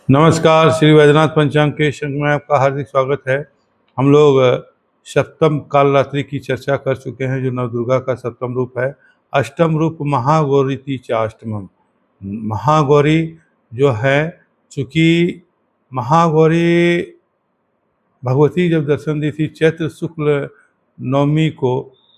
नमस्कार, श्री वैद्यनाथ पंचांग के श्रृंखला में आपका हार्दिक स्वागत है। हम लोग सप्तम कालरात्रि की चर्चा कर चुके हैं, जो नवदुर्गा का सप्तम रूप है। अष्टम रूप महागौरीति चाष्टमम। महागौरी जो है, चूंकि महागौरी भगवती जब दर्शन दी थी चैत्र शुक्ल नवमी को,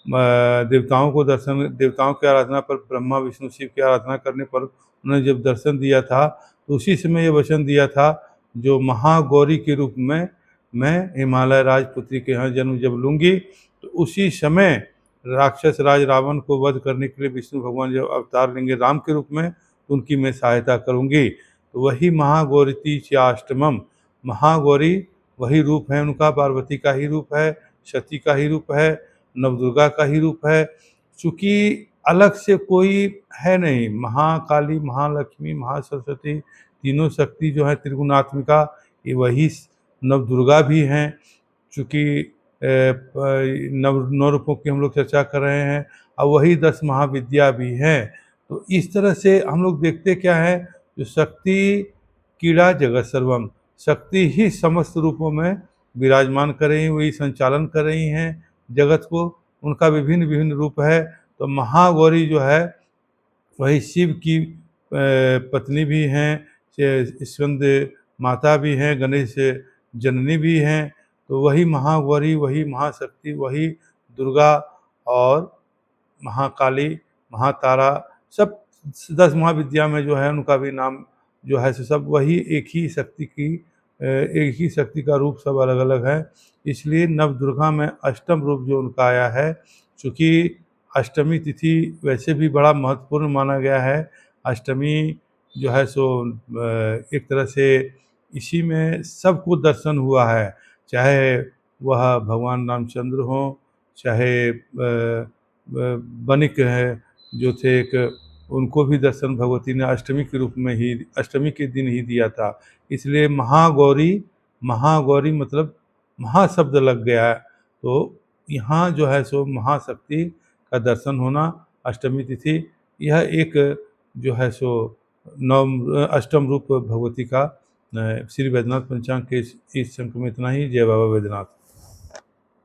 देवताओं की आराधना पर, ब्रह्मा विष्णु शिव की आराधना करने पर उन्होंने जब दर्शन दिया था, तो उसी समय ये वचन दिया था, जो महागौरी के रूप में मैं हिमालय राजपुत्री के यहाँ जन्म जब लूँगी, तो उसी समय राक्षस राज रावण को वध करने के लिए विष्णु भगवान जब अवतार लेंगे राम के रूप में, तो उनकी मैं सहायता करूँगी। तो वही महागौरीति चाष्टमम, महागौरी वही रूप है उनका, पार्वती का ही रूप है, सती का ही रूप है, नवदुर्गा का ही रूप है। चूँकि अलग से कोई है नहीं, महाकाली, महालक्ष्मी, महासरस्वती, तीनों शक्ति जो है त्रिगुणात्मिका, ये वही नवदुर्गा भी हैं। चूँकि नौ रूपों की हम लोग चर्चा कर रहे हैं, और वही 10 महाविद्या भी हैं। तो इस तरह से हम लोग देखते क्या है, जो शक्ति कीड़ा जगत सर्वम, शक्ति ही समस्त रूपों में विराजमान कर रही हैं, वही संचालन कर रही हैं जगत को। उनका विभिन्न विभिन्न रूप है। तो महागौरी जो है वही शिव की पत्नी भी हैं, स्कंद माता भी हैं, गणेश जननी भी हैं। तो वही महागौरी, वही महाशक्ति, वही दुर्गा और महाकाली, महातारा, सब 10 महाविद्या में जो है उनका भी नाम जो है, सब वही एक ही शक्ति का रूप सब अलग अलग है। इसलिए नवदुर्गा में अष्टम रूप जो उनका आया है, चूँकि अष्टमी तिथि वैसे भी बड़ा महत्वपूर्ण माना गया है। अष्टमी जो है सो एक तरह से इसी में सबको दर्शन हुआ है, चाहे वह भगवान रामचंद्र हों, चाहे बनिक है जो थे एक, उनको भी दर्शन भगवती ने अष्टमी के रूप में ही, अष्टमी के दिन ही दिया था। इसलिए महागौरी, महागौरी मतलब महाशब्द लग गया है। तो यहाँ जो है सो महाशक्ति का दर्शन होना, अष्टमी तिथि, यह एक जो है सो अष्टम रूप भगवती का श्री वैद्यनाथ पंचांग के इस अंक में इतना ही। जय बाबा वैद्यनाथ।